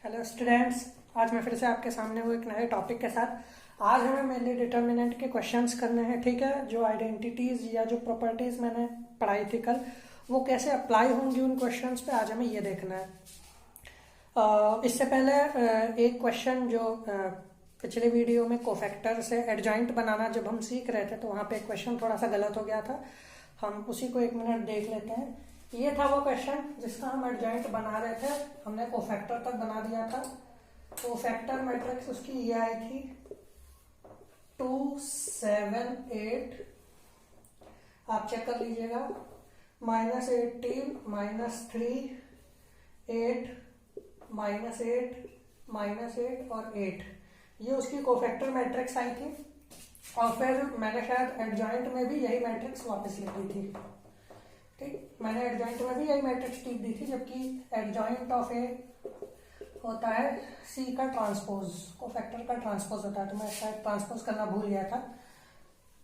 Hello students, आज मैं फिर से आपके सामने हूँ एक नए टॉपिक के साथ। आज हमें मेनली डिटर्मिनेंट के क्वेश्चंस करने हैं, ठीक है। जो आइडेंटिटीज या जो प्रॉपर्टीज मैंने पढ़ाई थी कल, वो कैसे अप्लाई होंगी उन क्वेश्चंस पे, आज हमें ये देखना है। इससे पहले एक क्वेश्चन जो पिछले वीडियो में कोफैक्टर से एडजॉइंट बनाना जब हम सीख रहे थे, तो वहाँ पे एक क्वेश्चन थोड़ा सा गलत हो गया था। हम उसी को एक मिनट देख लेते हैं। ये था वो क्वेश्चन जिसका हम एडजॉइंट बना रहे थे, हमने कोफैक्टर तक बना दिया था। कोफैक्टर मैट्रिक्स उसकी ये आई थी 2, 7, 8। आप चेक कर लीजिएगा, -18, -3, 8, -8 और 8। ये उसकी कोफैक्टर मैट्रिक्स आई थी। और फिर मैंने शायद एडजॉइंट में भी यही मैट्रिक्स वापस लिख दी थी। ठीक, मैंने एडजॉइंट में भी यही मैट्रिक्स लिख दी थी, जबकि एडजॉइंट ऑफ ए होता है सी का ट्रांसपोज, कोफैक्टर का ट्रांसपोज होता है। तो मैं शायद ट्रांसपोज करना भूल गया था,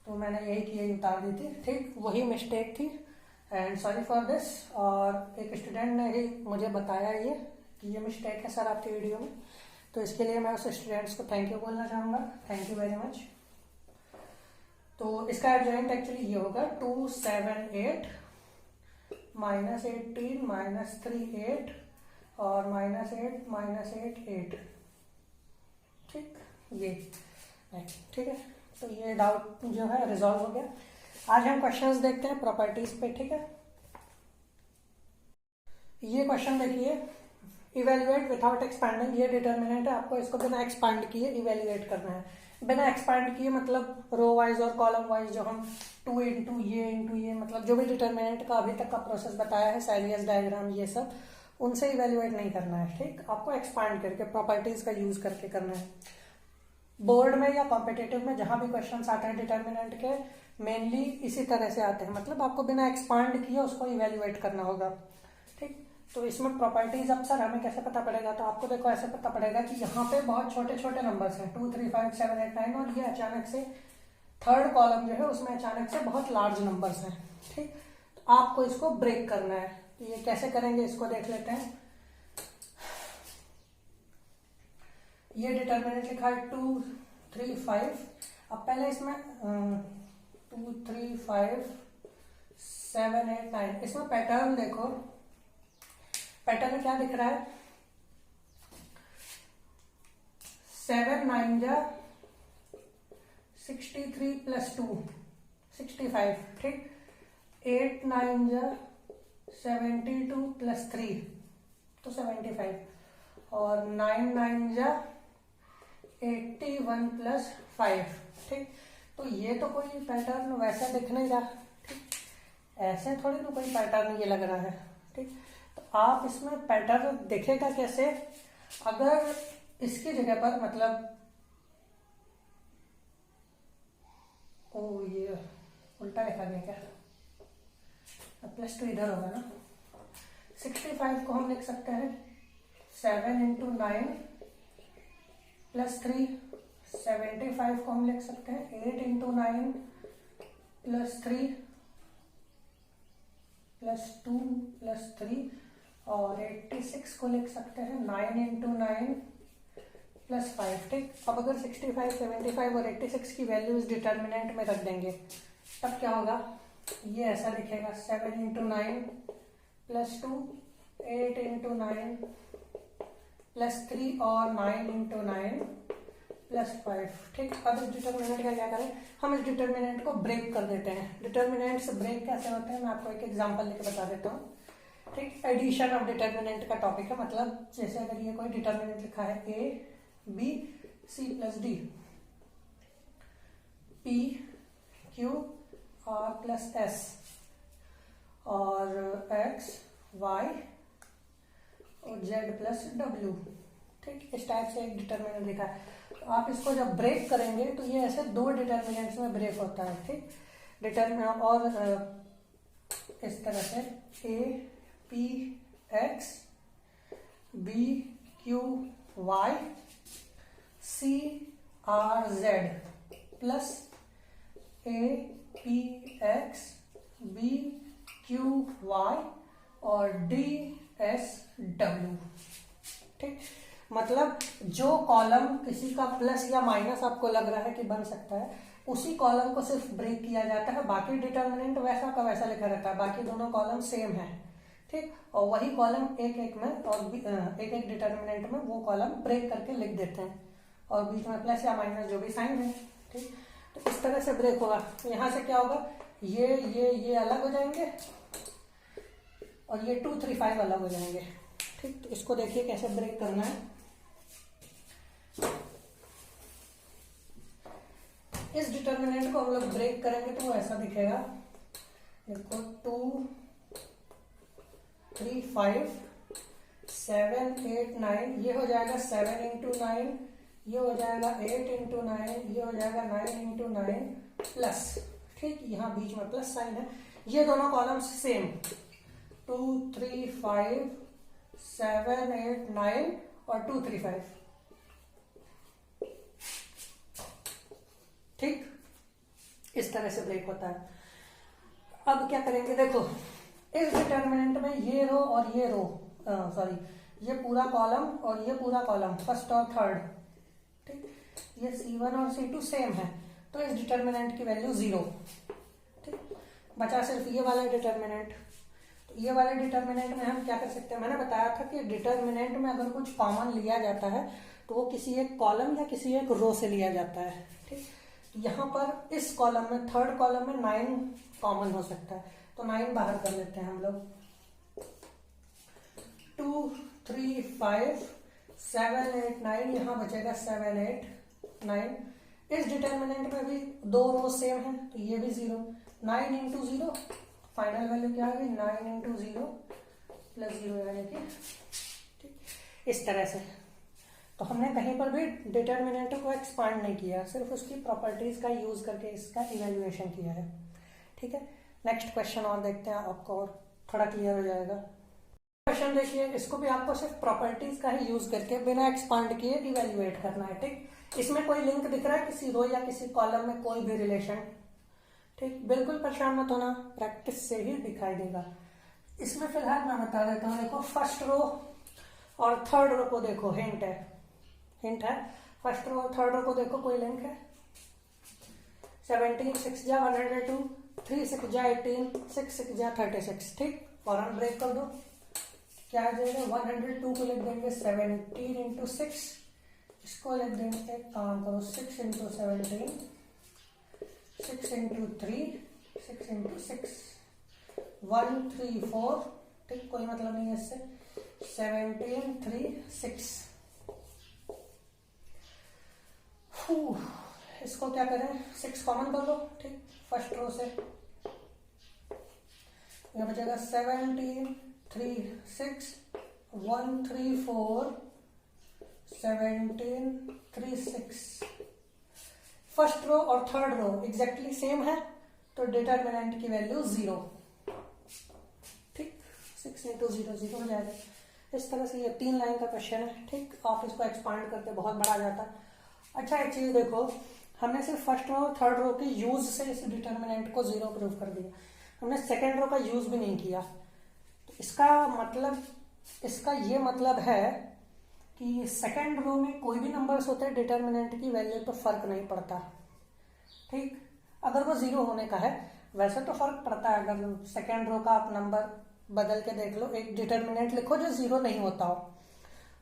तो मैंने यही की यही उतार दी थी। ठीक, वही मिस्टेक थी एंड सॉरी फॉर दिस। और एक स्टूडेंट ने ही मुझे बताया ये कि ये मिस्टेक है सर आपकी वीडियो में, तो इसके लिए मैं उस स्टूडेंट्स को थैंक यू बोलना चाहूँगा। Thank you very much. तो इसका एडजॉइंट एक्चुअली ये होगा 2, 7, 8, -18, -3, 8 और -8, 8। ठीक, ये ठीक है। तो ये डाउट जो है रिजॉल्व हो गया। आज हम क्वेश्चंस देखते हैं प्रॉपर्टीज पे, ठीक है। ये क्वेश्चन देखिए, इवेल्युएट विदाउट एक्सपैंडिंग। ये डिटर्मिनेंट है, आपको इसको बिना एक्सपांड किए इवेल्युएट करना है। बिना एक्सपांड किए मतलब रो वाइज और कॉलम वाइज जो हम 2 इंटू ये मतलब जो भी डिटर्मिनेंट का अभी तक का प्रोसेस बताया है, सैलियस डायग्राम, ये सब उनसे इवेल्युएट नहीं करना है। ठीक, आपको एक्सपांड करके प्रॉपर्टीज का यूज करके करना है। बोर्ड में या कॉम्पिटेटिव में जहां भी क्वेश्चंस आते हैं डिटर्मिनेंट के, मेनली इसी तरह से आते हैं, मतलब आपको बिना एक्सपांड किए उसको इवेल्युएट करना होगा। ठीक, तो इसमें प्रॉपर्टीज अब सर हमें कैसे पता पड़ेगा, तो आपको देखो ऐसे पता पड़ेगा कि यहाँ पे बहुत छोटे छोटे नंबर्स हैं 2, 3, 5, 7, 8, 9, और ये अचानक से थर्ड कॉलम जो है उसमें अचानक से बहुत लार्ज नंबर्स हैं। ठीक, तो आपको इसको ब्रेक करना है। तो ये कैसे करेंगे इसको देख लेते हैं। ये डिटर्मिनेंट लिखा है 2, 3, 5। अब पहले इसमें 2, 3, 5, 7, 8, 9, इसमें पैटर्न देखो। पैटर्न में क्या दिख रहा है, 7, 9 जा 63 + 2 65। ठीक, 8, 9 जा 72 + 3 तो 75 और 9, 9 जा 81 + 5। ठीक, तो ये तो कोई पैटर्न वैसा दिख नहीं रहा। ठीक, ऐसे थोड़ी ना कोई पैटर्न ये लग रहा है। ठीक, तो आप इसमें पैटर्न देखेगा कैसे, अगर इसकी जगह पर मतलब ये उल्टा लिखा गया क्या, +2 इधर होगा ना। 65 को हम लिख सकते हैं 7 × 9 + 3। 75 को हम लिख सकते हैं 8 × 9 + 3 + 2 + 3। और 86 को लिख सकते हैं 9 × 9 + 5। ठीक, अब अगर 65, 75 और 86 की वैल्यूज डिटर्मिनेंट में रख देंगे, तब क्या होगा, ये ऐसा दिखेगा 7 × 9 + 2, 8 × 9 + 3 और 9 × 9 + 5। ठीक, अब इस डिटर्मिनेंट का क्या करें, हम इस डिटर्मिनेंट को ब्रेक कर देते हैं। डिटर्मिनेंट से ब्रेक कैसे होते हैं, मैं आपको एक एग्जांपल लेके बता देता हूँ। ठीक, एडिशन ऑफ डिटर्मिनेंट का टॉपिक है। मतलब जैसे अगर ये कोई डिटर्मिनेंट लिखा है A, B, C + D, P, Q, R + S और X, Y और Z + W। ठीक, इस टाइप से एक डिटर्मिनेंट लिखा है। तो आप इसको जब ब्रेक करेंगे तो ये ऐसे 2 डिटर्मिनेंट्स में ब्रेक होता है। ठीक, डिटर्मिनेंट और इस तरह से A, P, X, B, Q, Y, C, R, Z + A, P, X, B, Q, Y और D, S, W। ठीक, मतलब जो कॉलम किसी का प्लस या माइनस आपको लग रहा है कि बन सकता है, उसी कॉलम को सिर्फ ब्रेक किया जाता है, बाकी डिटर्मिनेंट वैसा का वैसा लिखा रहता है, बाकी दोनों कॉलम सेम है, ठीक। और वही कॉलम एक एक में और एक एक डिटर्मिनेंट में वो कॉलम ब्रेक करके लिख देते हैं, और बीच में प्लस या माइनस जो भी साइन है, ठीक। तो इस तरह से ब्रेक होगा। यहाँ से क्या होगा, ये अलग हो जाएंगे और ये 2 3 5 अलग हो जाएंगे, ठीक। तो इसको देखिए कैसे ब्रेक करना है। इस डिटर्मिनेंट को हम लोग ब्रेक करेंगे तो वो ऐसा दिखेगा, देखो 2 3 5 7 8 9, ये हो जाएगा 7 इंटू 9, ये हो जाएगा 8 इंटू 9, ये हो जाएगा 9 इंटू 9 प्लस, ठीक। यहाँ बीच में प्लस साइन है। ये दोनों कॉलम्स सेम 2 3 5 7 8 9 और 2 3 5, ठीक। इस तरह से ब्रेक होता है। अब क्या करेंगे, देखो इस डिटर्मिनेंट में ये रो और ये रो सॉरी ये पूरा कॉलम और ये पूरा कॉलम फर्स्ट और थर्ड, ठीक। ये C1 और C2 सेम है, तो इस डिटर्मिनेंट की वैल्यू 0, ठीक। बचा सिर्फ ये वाला डिटर्मिनेंट। तो ये वाले डिटर्मिनेंट में हम क्या कर सकते हैं, मैंने बताया था कि डिटर्मिनेंट में अगर कुछ कॉमन लिया जाता है तो वो किसी एक कॉलम या किसी एक रो से लिया जाता है, ठीक। तो यहाँ पर इस कॉलम में, थर्ड कॉलम में 9 कॉमन हो सकता है, तो 9 बाहर कर लेते हैं हम लोग। 2 3 5 7 8 9, यहाँ बचेगा 7 8 9। इस डिटर्मिनेंट में भी दो रो सेम है, तो ये भी 0, 9 इंटू 0, फाइनल वैल्यू क्या आएगी 9 इंटू 0 प्लस 0 यानी कि, ठीक। इस तरह से तो हमने कहीं पर भी डिटर्मिनेंट को एक्सपांड नहीं किया, सिर्फ उसकी प्रॉपर्टीज का यूज करके इसका इवैल्यूएशन किया है, ठीक है। नेक्स्ट क्वेश्चन और देखते हैं, आपको और थोड़ा क्लियर हो जाएगा। क्वेश्चन देखिए, इसको भी आपको सिर्फ प्रॉपर्टीज का ही यूज करके बिना एक्सपांड किए इवैल्यूएट करना है, ठीक। इसमें कोई लिंक दिख रहा है किसी रो या किसी कॉलम में, कोई भी रिलेशन, ठीक। बिल्कुल परेशान मत होना, प्रैक्टिस से ही दिखाई देगा। इसमें फिलहाल मैं बता देता हूँ, देखो फर्स्ट रो और थर्ड रो को देखो, हिंट है, फर्स्ट रो और थर्ड रो को देखो, कोई लिंक है। 17 6 जा 102, 3 6 जा 18, 6 6 जा 36, ठीक। फौरन ब्रेक कर दो, क्या आ जाएगा 102 को लिख देंगे 17 इंटू 6, इसको लिख देंगे, काम करो 6 इंटू 17, 6 इंटू 3, 6 इंटू 6, 1 3 4, ठीक। कोई मतलब नहीं है इससे, 17 3 6। इसको क्या करें, 6 कॉमन कर लो, ठीक। फर्स्ट रो से यह बचेगा 17 3 6 1 3 4 17 3 6। फर्स्ट रो और थर्ड रो एग्जैक्टली सेम है, तो डिटर्मिनेंट की वैल्यू 0, ठीक। 6 इंटू 0 0 हो जाएगा। इस तरह से ये 3 लाइन का क्वेश्चन है, ठीक। आप इसको एक्सपांड करते बहुत बड़ा आ जाता है। अच्छा एक चीज देखो, हमने सिर्फ फर्स्ट रो और थर्ड रो के यूज से इस डिटर्मिनेंट को 0 प्रूव कर दिया, हमने सेकेंड रो का यूज भी नहीं किया। तो इसका ये मतलब है कि सेकेंड रो में कोई भी नंबर्स होते हैं, डिटर्मिनेंट की वैल्यू तो फर्क नहीं पड़ता, ठीक। अगर वो 0 होने का है, वैसे तो फर्क पड़ता है, अगर सेकेंड रो का आप नंबर बदल के देख लो, एक डिटर्मिनेंट लिखो जो 0 नहीं होता हो,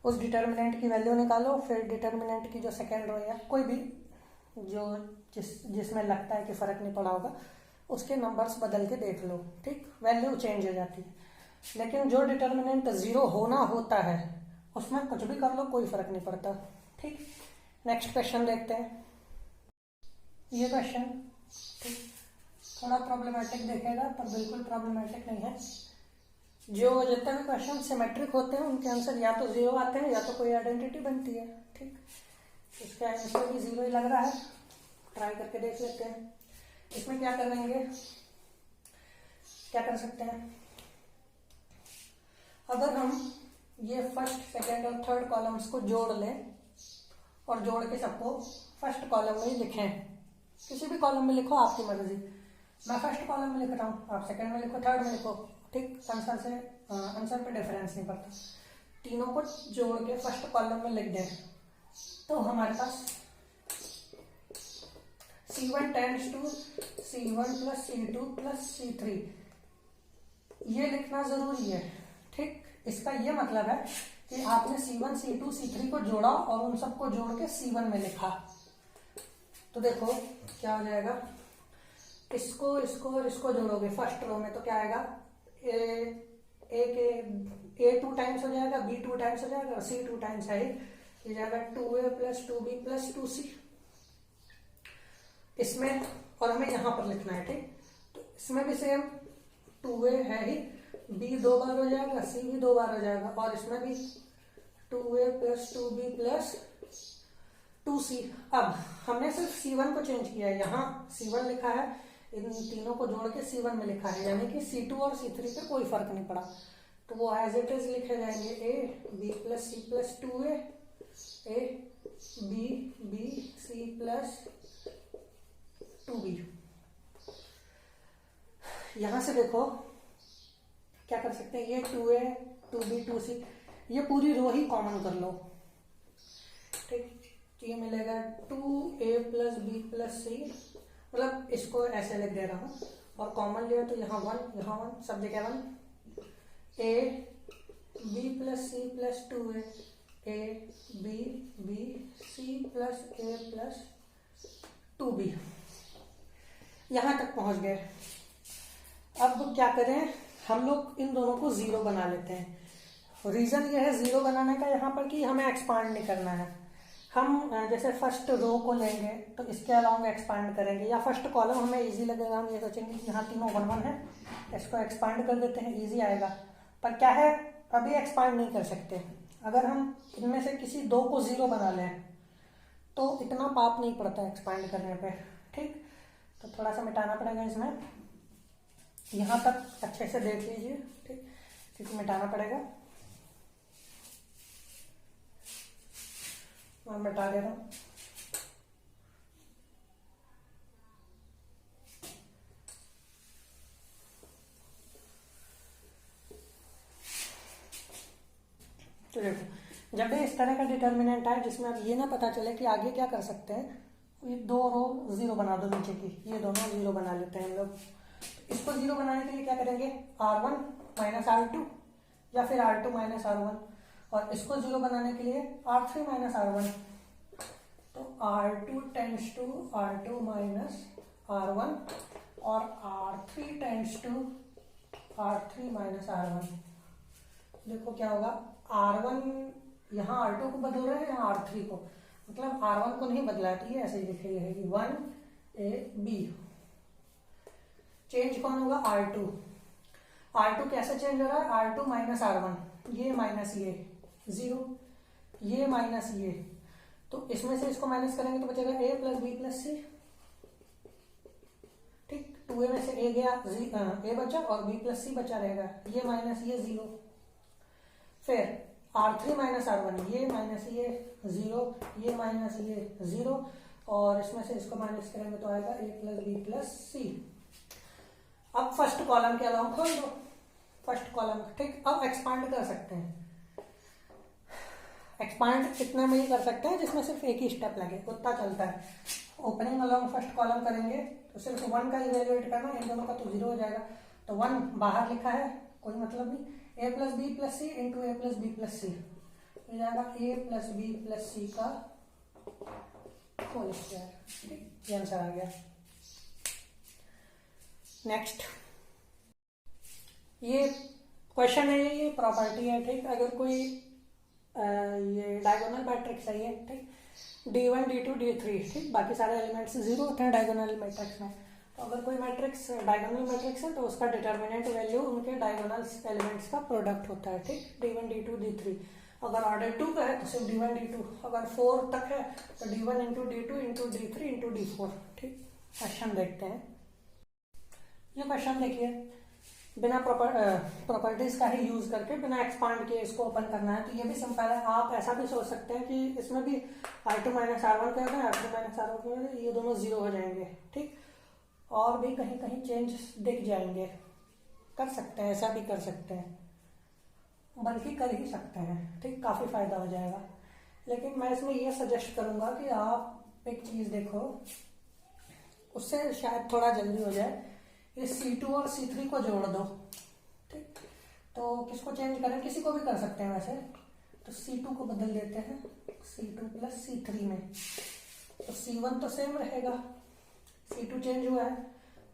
उस डिटर्मिनेंट की वैल्यू निकालो, फिर डिटर्मिनेंट की जो सेकेंड रो या कोई भी जो जिसमें लगता है कि फर्क नहीं पड़ा होगा, उसके नंबर्स बदल के देख लो, ठीक। वैल्यू चेंज हो जाती है। लेकिन जो डिटर्मिनेंट 0 होना होता है उसमें कुछ भी कर लो, कोई फर्क नहीं पड़ता, ठीक। नेक्स्ट क्वेश्चन देखते हैं। ये क्वेश्चन ठीक थोड़ा प्रॉब्लमेटिक देखेगा, पर बिल्कुल प्रॉब्लमेटिक नहीं है। जो जितने भी क्वेश्चन सिमेट्रिक होते हैं उनके आंसर या तो 0 आते हैं या तो कोई आइडेंटिटी बनती है, ठीक। इसका आंसर भी 0 ही लग रहा है, ट्राई करके देख लेते हैं। इसमें क्या करेंगे, क्या कर सकते हैं, अगर हम ये फर्स्ट सेकेंड और थर्ड कॉलम्स को जोड़ लें और जोड़ के सबको फर्स्ट कॉलम में ही लिखें, किसी भी कॉलम में लिखो, आपकी मर्जी। मैं फर्स्ट कॉलम में लिख रहा हूँ, आप सेकेंड में लिखो, थर्ड में लिखो, ठीक। आंसर पे डिफरेंस नहीं पड़ता। तीनों को जोड़ के फर्स्ट कॉलम में लिख दें तो हमारे पास C1 tends to C1 plus C2 plus C3 ये लिखना जरूरी है। ठीक, इसका ये मतलब है कि आपने C1 C2 C3 को जोड़ा और उन सबको जोड़ के C1 में लिखा। तो देखो क्या हो जाएगा, इसको इसको और इसको जोड़ोगे फर्स्ट रो में तो क्या आएगा, ए 2 टाइम्स हो जाएगा, B 2 टाइम्स हो जाएगा, C 2 टाइम्स है, ये जाएगा 2A plus 2B plus 2C इसमें, और हमें यहां पर लिखना है। ठीक, तो इसमें भी सेम 2A है ही, B 2 बार हो जाएगा, C भी 2 बार हो जाएगा, और इसमें भी 2A plus 2B plus 2C। अब हमने सिर्फ C1 को चेंज किया है, यहाँ C1 लिखा है, इन तीनों को जोड़ के C1 में लिखा है, यानी कि C2 और C3 पे कोई फर्क नहीं पड़ा, तो वो एज इट इज लिखे जाएंगे A B plus C plus 2A, A B C plus 2B। यहां से देखो क्या कर सकते हैं, ये 2A 2B 2C ये पूरी रो ही कॉमन कर लो। ठीक, ये मिलेगा 2A plus B plus C, मतलब इसको ऐसे लिख दे रहा हूं, और कॉमन लिया तो यहाँ 1 सब जगह 1, A B plus C plus 2A, A B C plus A plus 2B। यहां तक पहुंच गए। अब क्या करें, हम लोग इन दोनों को जीरो बना लेते हैं। रीजन ये है जीरो बनाने का यहाँ पर कि हमें एक्सपांड नहीं करना है। हम जैसे फर्स्ट रो को लेंगे तो इसके अलाउंग एक्सपांड करेंगे, या फर्स्ट कॉलम हमें इजी लगेगा, हम ये सोचेंगे कि यहाँ तीनों 1 1 है, इसको एक्सपांड कर देते हैं, इजी आएगा। पर क्या है, अभी एक्सपांड नहीं कर सकते। अगर हम इनमें से किसी दो को जीरो बना लें तो इतना पाप नहीं पड़ता एक्सपांड करने पे। ठीक, तो थोड़ा सा मिटाना पड़ेगा इसमें, यहाँ तक अच्छे से देख लीजिए। ठीक, इसको मिटाना पड़ेगा, मैं मिटा दे रहा हूँ। तो देखो, जब भी इस तरह का डिटर्मिनेंट आए जिसमें अब ये ना पता चले कि आगे क्या कर सकते हैं, ये दो रो जीरो बना दो नीचे की, ये दोनों जीरो बना लेते हैं हम लोग। इसको जीरो बनाने के लिए क्या करेंगे, R1 माइनस R2 या फिर R2 माइनस R1, और इसको जीरो बनाने के लिए R3 माइनस R1, तो R2 tends to R2 minus R1 और R3 tends to R3 minus R1। देखो क्या होगा, R1 यहाँ R2 को बदल रहे हैं, यहाँ R3 को, मतलब R1 को नहीं बदला, तो ये ऐसे ही लिखेगी 1AB। चेंज कौन होगा, R2 कैसे चेंज हो रहा है, R2 माइनस R1, ये माइनस ये 0, ये माइनस ये, तो इसमें से इसको माइनस करेंगे तो बचेगा A plus B plus C। ठीक, 2A में से A गया, A बचा और B प्लस C बचा रहेगा, ये माइनस ये 0। फिर R3 माइनस R1, ये माइनस ये 0, ये माइनस ये 0, और इसमें से इसको माइनस करेंगे तो आएगा A plus B plus C। अब फर्स्ट कॉलम के अलावा खोल दो फर्स्ट कॉलम। ठीक, अब एक्सपांड कर सकते हैं। एक्सपांड कितने में ही कर सकते हैं जिसमें सिर्फ एक ही स्टेप लगे, उतना चलता है। ओपनिंग अलाउंग फर्स्ट कॉलम करेंगे तो सिर्फ 1 का इवेल्युएट करना, इन दोनों का तो 0 हो जाएगा, तो 1 बाहर लिखा है, कोई मतलब नहीं। A plus B plus C into A plus B plus C, हो जाएगा A plus B plus C का होल स्क्वायर। ये आंसर आ गया। नेक्स्ट, ये क्वेश्चन है, ये प्रॉपर्टी है। ठीक, अगर कोई ये डायगोनल मैट्रिक्स है ये, ठीक, D1 D2 D3, ठीक, बाकी सारे एलिमेंट्स 0 होते हैं डायगोनल मैट्रिक्स में। तो अगर कोई मैट्रिक्स डायगोनल मैट्रिक्स है तो उसका डिटर्मिनेंट वैल्यू उनके डायगोनल एलिमेंट्स का प्रोडक्ट होता है। ठीक, D1 D2 D3। अगर ऑर्डर 2 का है तो सिर्फ D1 D2, अगर 4 तक है तो D1 into D2 into D3 into D4। ठीक, क्वेश्चन देखते हैं। ये क्वेश्चन देखिए, बिना प्रॉपर्टीज का ही यूज करके बिना एक्सपांड किए इसको ओपन करना है, तो ये भी सिंपल है। आप ऐसा भी सोच सकते हैं कि इसमें भी R2 माइनस R1 कर दें, R3 माइनस R1 कर दें, ये दोनों 0 हो जाएंगे। ठीक, और भी कहीं कहीं चेंज दिख जाएंगे, कर सकते हैं, ऐसा भी कर सकते हैं। बल्कि कर ही सकते हैं, ठीक, काफ़ी फायदा हो जाएगा। लेकिन मैं इसमें ये सजेस्ट करूँगा कि आप एक चीज़ देखो, उससे शायद थोड़ा जल्दी हो जाए। ये C2 और C3 को जोड़ दो, ठीक। तो किसको चेंज करें, किसी को भी कर सकते हैं वैसे, तो C2 को बदल देते हैं C2 प्लस C3 में, तो C1 तो सेम रहेगा, C2 चेंज हुआ है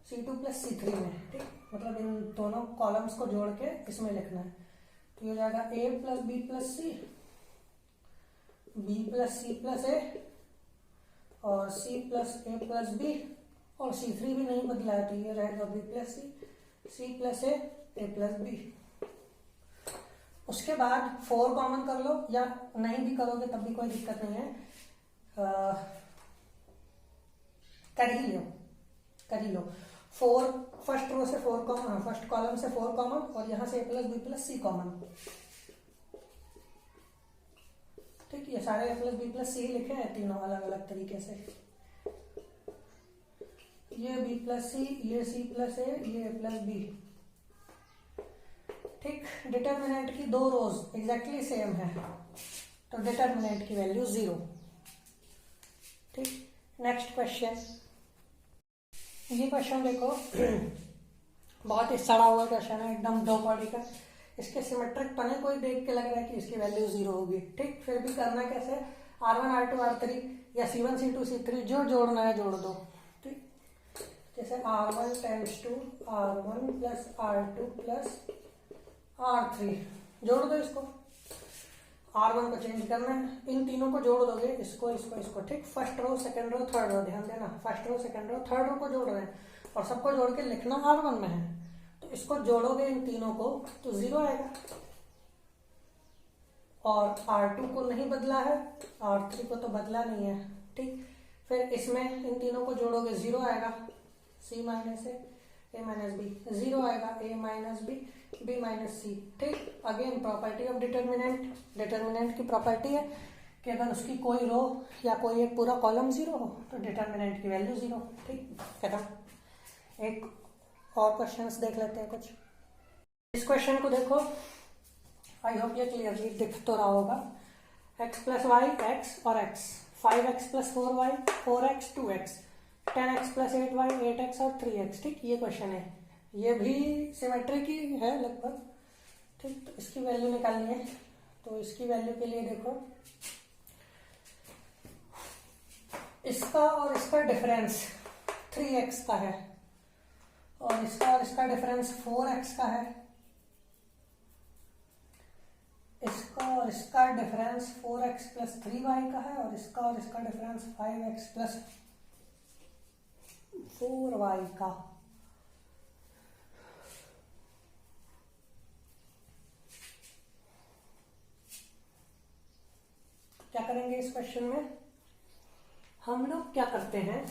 C2 प्लस C3 में, ठीक। मतलब इन दोनों कॉलम्स को जोड़ के इसमें लिखना है, तो ये हो जाएगा A plus B plus C, B plus C plus A, और C plus A plus B, और C3 भी नहीं बदला है तो ये रहेगा B plus C plus A plus B। उसके बाद 4 कॉमन कर लो, या नहीं भी करोगे तब भी कोई दिक्कत नहीं है, कर ही लो। 4 फर्स्ट रो से 4 कॉमन, फर्स्ट कॉलम से 4 कॉमन, और यहां से A plus B plus C common, ठीक। ये सारे A plus B plus C लिखे हैं तीनों अलग अलग तरीके से, ये B प्लस C, ये C प्लस A, ये A प्लस B, ठीक। डिटर्मिनेंट की 2 रोज एग्जैक्टली सेम है, तो डिटर्मिनेंट की वैल्यू 0, ठीक। नेक्स्ट क्वेश्चन, ये क्वेश्चन देखो बहुत ही सड़ा हुआ क्वेश्चन है, एकदम दो बॉडी का। इसके सिमेट्रिक पने कोई देख के लग रहा है कि इसकी वैल्यू 0 होगी, ठीक। फिर भी करना कैसे, R1 R2 R3 या C1 C2 C3 जो जोड़ना है जोड़ दो, ठीक। जैसे R1 tends to R1 plus R2 plus R3, जोड़ दो इसको, R1 को चेंज करना है, इन तीनों को जोड़ दोगे, इसको इसको इसको, ठीक। First row second row third row, ध्यान देना, first row second row third row को जोड़ रहे हैं, और सबको जोड़ के लिखना R1 में है, तो इसको जोड़ोगे इन तीनों को तो 0 आएगा, और R2 को नहीं बदला है, R3 को तो बदला नहीं है, ठीक। फिर इसमें इन तीनों को जोड़ोगे 0 आएगा, C minus A minus B, 0 आएगा, A minus B minus C, ठीक। अगेन प्रॉपर्टी ऑफ डिटर्मिनेंट की प्रॉपर्टी है कि अगर उसकी कोई रो या कोई एक पूरा कॉलम 0 हो तो डिटर्मिनेंट की वैल्यू 0, ठीक, खत्म। एक और क्वेश्चंस देख लेते हैं कुछ। इस क्वेश्चन को देखो, आई होप ये क्लियरली दिख तो रहा होगा, x प्लस वाई एक्स और x, 5x plus 4y 4x 2x, 10x plus 8y 8x और 3x, ठीक। ये क्वेश्चन है, ये भी सिमेट्रिक ही है लगभग, ठीक। तो इसकी वैल्यू निकालनी है, तो इसकी वैल्यू के लिए देखो, इसका और इसका डिफरेंस 3x का है, और इसका डिफरेंस 4x का है, इसका और इसका डिफरेंस 4x प्लस 3y का है, और इसका डिफरेंस 5x प्लस 4y का। क्या करेंगे इस क्वेश्चन में, हम लोग क्या करते हैं,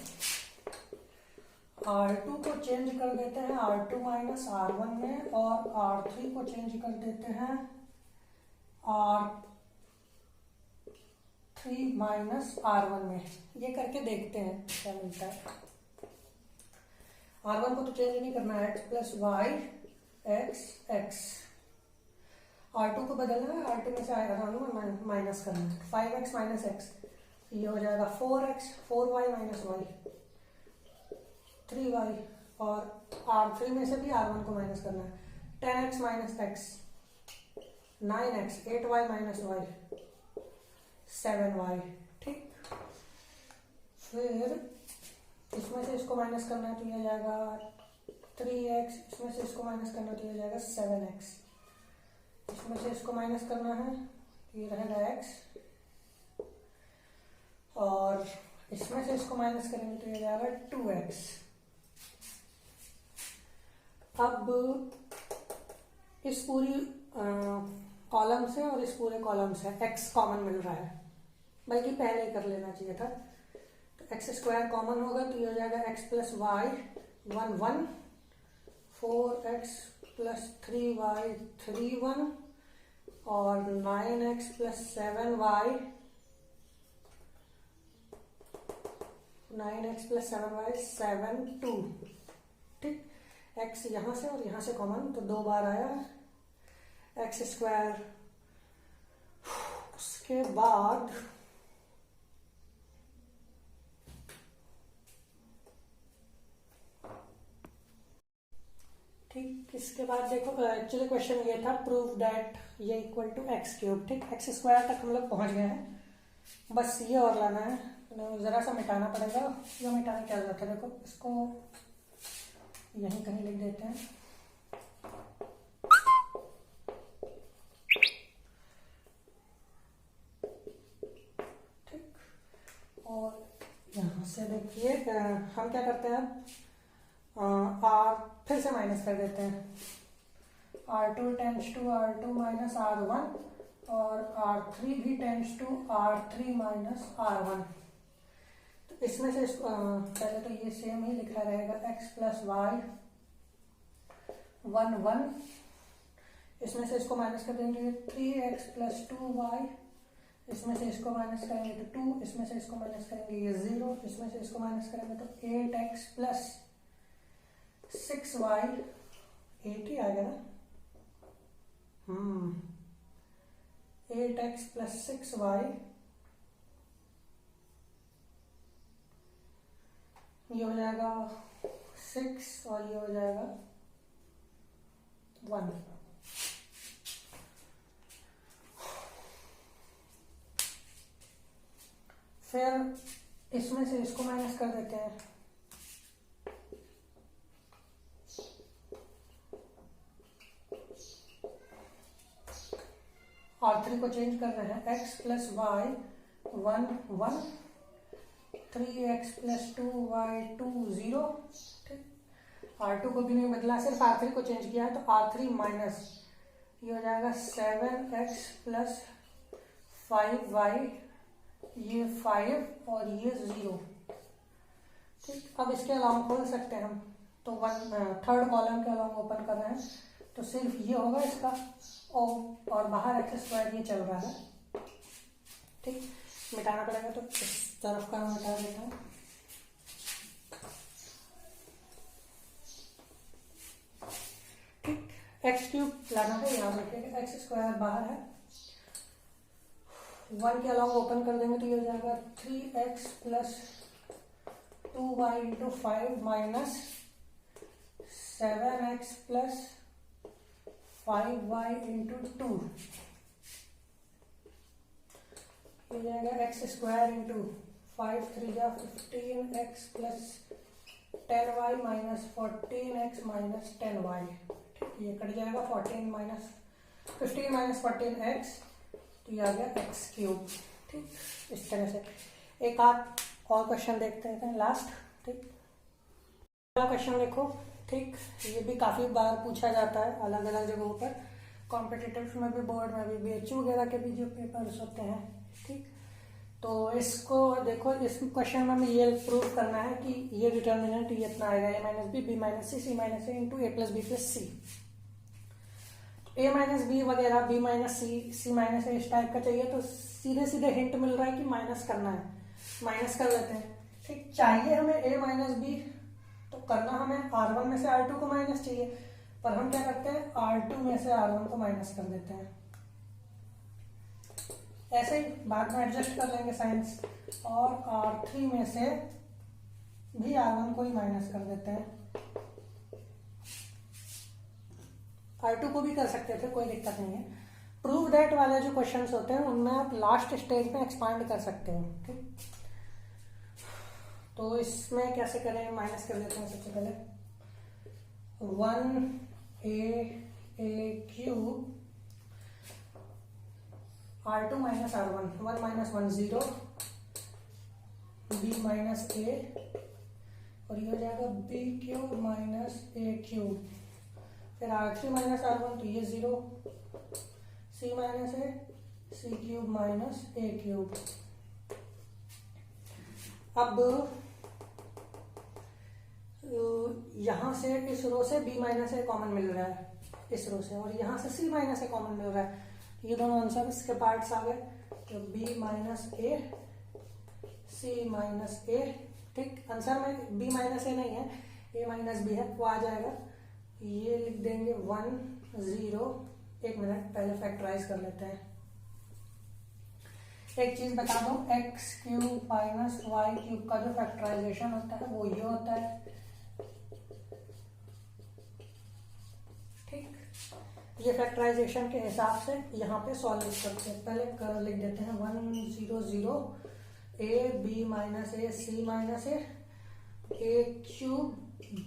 R2 को चेंज कर देते हैं R2 माइनस R1 में, और R3 को चेंज कर देते हैं R3 माइनस R1 में। ये करके देखते हैं क्या मिलता है। R1 को तो चेंज नहीं करना है, x plus Y x, R2 को बदलना है, R2 में से आएगा माइनस करना है, 5x माइनस x, ये हो जाएगा 4x, 4y minus y 3y, और R3 में से भी R1 को माइनस करना है, 10x minus x 9x, 8y minus y 7y, ठीक। फिर इसमें से इसको माइनस करना है तो ये जाएगा 3x, इसमें से इसको माइनस करना है तो ये जाएगा 7x, इसमें से इसको माइनस करना है ये रहेगा x, और इसमें से इसको माइनस करेंगे तो ये जाएगा 2x। अब इस पूरी कॉलम से और इस पूरे कॉलम से x कॉमन मिल रहा है, बल्कि पहले ही कर लेना चाहिए था, तो x स्क्वायर कॉमन होगा तो ये हो जाएगा x plus Y 1 4x plus 3y 3 1, और 9x प्लस 7y 7 2, ठीक। x यहाँ से और यहाँ से कॉमन तो 2 बार आया, एक्स स्क्वायर, उसके बाद ठीक, इसके बाद देखो एक्चुअली क्वेश्चन ये था प्रूव दैट ये इक्वल टू एक्स क्यूब। ठीक, एक्स स्क्वायर तक हम लोग पहुंच गए हैं, बस ये और लाना है, जरा सा मिटाना पड़ेगा। ये मिटाने क्या जरूरत है, देखो इसको यहीं कहीं लिख देते हैं। ठीक, और यहाँ से देखिए हम क्या करते हैं, आर फिर से माइनस कर देते हैं। R2 tends to R2 minus R1 और R3 भी tends to R3 minus R1। तो इसमें से पहले तो ये सेम ही लिखा रहेगा, x प्लस वाई 1 1, इसमें से इसको माइनस कर देंगे 3x प्लस 2y, इसमें से इसको माइनस करेंगे तो 2, इसमें से इसको माइनस करेंगे ये 0, इसमें से इसको माइनस करेंगे तो 8x प्लस 6y, 8 ही आ गया ना, 8x प्लस 6y, ये हो जाएगा 6 और ये हो जाएगा 1। फिर इसमें से इसको माइनस कर देते हैं, R3 को चेंज कर रहे हैं, x plus Y 1 1, 3x plus 2y 2 0। ठीक, R2 को भी नहीं बदला, सिर्फ R3 को चेंज किया है, तो R3 माइनस ये हो जाएगा 7x प्लस 5y, ये 5 और ये 0। ठीक, अब इसके अलावा खोल सकते हैं हम, तो थर्ड कॉलम के अलावा ओपन कर रहे हैं, तो सिर्फ ये होगा इसका और बाहर एक्स स्क्वायर ये चल रहा है। ठीक, मिटाना पड़ेगा, तो इस तरफ का मिटा देता हूँ। ठीक, एक्स क्यूब लाना है, यहाँ रखिएगा, एक्स स्क्वायर बाहर है, 1 के अलावा ओपन कर देंगे तो ये हो जाएगा 3x plus 2y into 5 minus 7x plus 5y into 2, ये जाएगा एक्स स्क्वायर इंटू 5 3 जा 15x plus 10y minus 14x minus 10y। ये कट जाएगा 15 माइनस 14x, तो ये आ गया एक्स क्यूब। ठीक, इस तरह से एक आध और क्वेश्चन देखते हैं लास्ट। ठीक, अगला क्वेश्चन देखो। ठीक, ये भी काफी बार पूछा जाता है अलग अलग जगहों पर, कॉम्पिटिटिव में भी, बोर्ड में भी, BHU वगैरह के भी जो पेपर्स होते हैं। ठीक, तो इसको देखो, इस क्वेश्चन में हमें ये प्रूव करना है कि ये डिटर्मिनेंट ये इतना आएगा, a minus b, b minus c, c minus a into a plus B plus c. a minus b वगैरह, b minus c, c minus a, इस टाइप का चाहिए, तो सीधे सीधे हिंट मिल रहा है कि माइनस करना है, माइनस कर लेते हैं। ठीक, चाहिए हमें a माइनस बी, तो करना हमें R1 में से R2 को माइनस चाहिए, पर हम क्या करते हैं, R2 में से R1 को माइनस कर देते हैं। ऐसे ही बाद में एडजस्ट कर लेंगे साइंस, और R3 में से भी R1 को ही माइनस कर देते हैं। R2 को भी कर सकते थे, कोई दिक्कत नहीं है। प्रूव दैट वाले जो क्वेश्चंस होते हैं उनमें आप लास्ट स्टेज में एक्सपांड कर सकते हो। ठीक, तो इसमें कैसे करें, माइनस कर देते हैं सबसे पहले 1a cube R2 minus R1, 1 minus 1 0, b minus a, और ये हो जाएगा b cube minus a cube, फिर R3 माइनस R1 तो ये 0, c minus a, c cube minus a cube. अब यहां से इस रो से b माइनस ए कॉमन मिल रहा है इस रो से, और यहां से c माइनस ए कॉमन मिल रहा है, ये दोनों आंसर इसके पार्ट्स आ गए, तो b minus A, c minus a. ठीक, आंसर में b माइनस ए नहीं है, a माइनस बी है, वो आ जाएगा, ये लिख देंगे 1 0 एक मिनट, पहले फैक्टराइज कर लेते हैं। एक चीज बता दूं, x cube minus y cube का जो फैक्टराइजेशन होता है वो ये होता है, ठीक। ये फैक्टराइजेशन के हिसाब से यहाँ पे सॉल्व करते हैं। पहले लिख देते हैं 1 0 0 a b minus A C minus a cube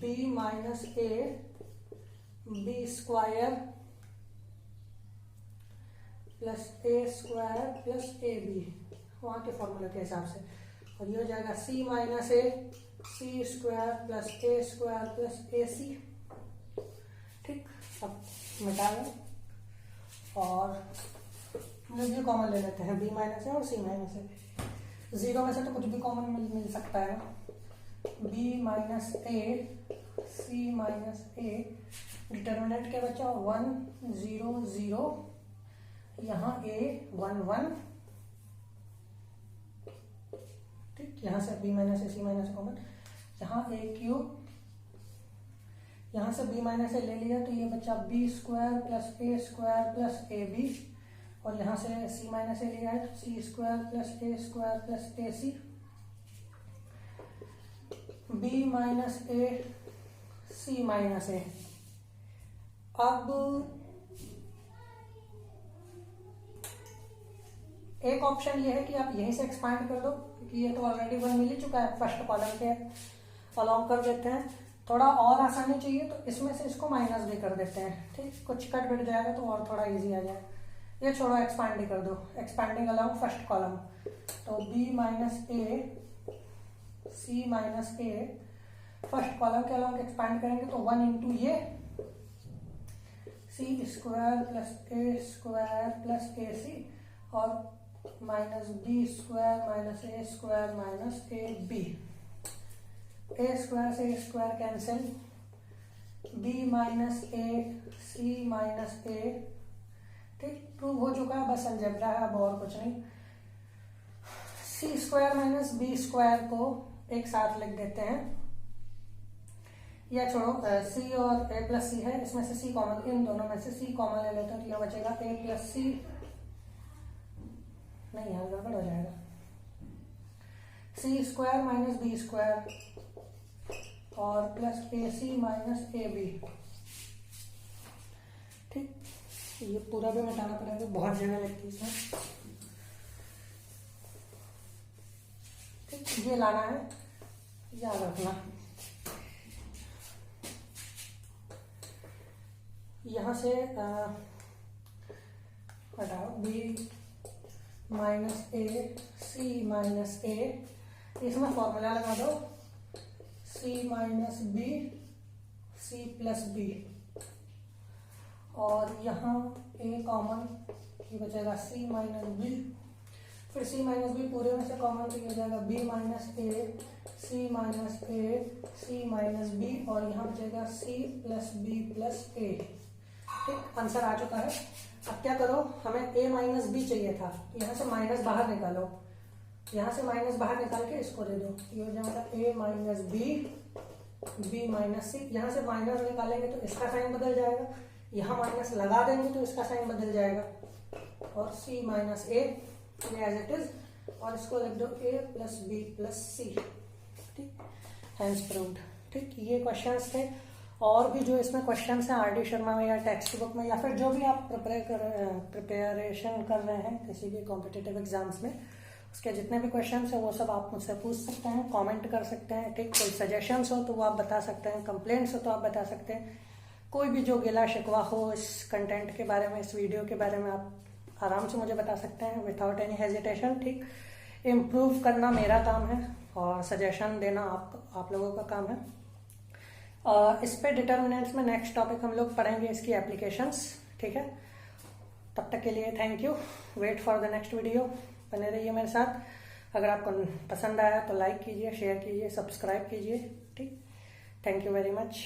b minus a b square plus a square plus a b, वहाँ के फॉर्मूले के हिसाब से। और ये हो जाएगा सी minus A C square plus a square plus a सी, ठीक। अब मिटा लें और ये कॉमन ले लेते हैं, बी माइनस ए और सी माइनस ए। जीरो में से तो कुछ भी कॉमन मिल सकता है। बी माइनस ए सी माइनस ए, डिटर्मिनेंट क्या बचा 1 0 0, यहाँ ए 1 1, ठीक। यहाँ से बी माइनस ए सी माइनस कॉमन, यहाँ ए क्यूब, यहाँ से बी माइनस ए ले लिया तो ये बचा b square plus a square plus a b, और यहाँ से सी माइनस ए लिया है तो c square plus a square plus a c. B minus A C minus a, अब एक ऑप्शन ये है कि आप यहीं से एक्सपांड कर दो, क्योंकि ये तो ऑलरेडी 1 मिल ही चुका है, फर्स्ट कॉलम के अलॉन्ग कर देते हैं। थोड़ा और आसानी चाहिए तो इसमें से इसको माइनस भी कर देते हैं, ठीक। कुछ कट बैठ जाएगा तो और थोड़ा इजी आ जाए। ये छोड़ो, एक्सपांड ही कर दो, एक्सपांडिंग अलॉन्ग फर्स्ट कॉलम। तो b minus A C minus a, first column के अलॉन्ग एक्सपांड करेंगे तो 1 इंटू ये c square plus a square plus a c, और minus b square minus a square minus a b. A square से a square cancel, b minus A C minus a, ठीक। Prove हो चुका है, बस अलजेब्रा है, अब और कुछ नहीं। सी स्क्वायर माइनस बी स्क्वायर को एक साथ लिख देते हैं, या छोड़ो, सी और ए प्लस सी है, इसमें से सी कॉमन, इन दोनों में से सी कॉमन ले लेते हैं तो यह बचेगा ए प्लस सी, नहीं यार गड़बड़ हो जाएगा, c square minus b square और plus a C minus a b, ठीक। ये पूरा भी मिटाना पड़ेगा, बहुत जगह लगती है इसमें, ठीक। ये लाना है, याद रखना। यहाँ से हटाओ, B minus A C minus A, इसमें फॉर्मूला लगा दो, C minus B C plus B, और यहाँ ए कॉमन, ये बचेगा सी माइनस बी, फिर सी माइनस बी पूरे में से कॉमन तो ये हो जाएगा बी माइनस ए सी माइनस ए सी माइनस बी, और यहाँ बचेगा सी प्लस बी प्लस ए, ठीक। आंसर आ चुका है। अब क्या करो, हमें a माइनस बी चाहिए था, यहाँ से माइनस बाहर निकालो, यहाँ से माइनस बाहर निकाल के इसको दे दो, ये हो जाएगा a माइनस बी माइनस सी। यहाँ से माइनस निकालेंगे तो इसका साइन बदल जाएगा, यहाँ माइनस लगा देंगे तो इसका साइन बदल जाएगा, और c minus a as it is, और इसको लिख दो a plus B plus c, ठीक। हैंस प्रूव्ड, ठीक। ये क्वेश्चंस थे, और भी जो इसमें क्वेश्चंस हैं आर डी शर्मा में या टेक्स्ट बुक में, या फिर जो भी आप प्रिपरेशन कर रहे हैं किसी भी कॉम्पिटिटिव एग्जाम्स में, उसके जितने भी क्वेश्चंस हैं वो सब आप मुझसे पूछ सकते हैं, कमेंट कर सकते हैं, ठीक। कोई सजेशंस हो तो वो आप बता सकते हैं, कंप्लेंट्स हो तो आप बता सकते हैं, कोई भी जो गिला शिकवा हो इस कंटेंट के बारे में, इस वीडियो के बारे में, आप आराम से मुझे बता सकते हैं विदाउट एनी हेजिटेशन, ठीक। इम्प्रूव करना मेरा काम है और सजेशन देना आप लोगों का काम है। इस पे डिटर्मिनेंट्स में नेक्स्ट टॉपिक हम लोग पढ़ेंगे इसकी एप्लीकेशंस, ठीक है। तब तक के लिए thank you, wait for the next video, बने रहिए मेरे साथ। अगर आपको पसंद आया तो लाइक कीजिए, शेयर कीजिए, सब्सक्राइब कीजिए, ठीक। Thank you very much.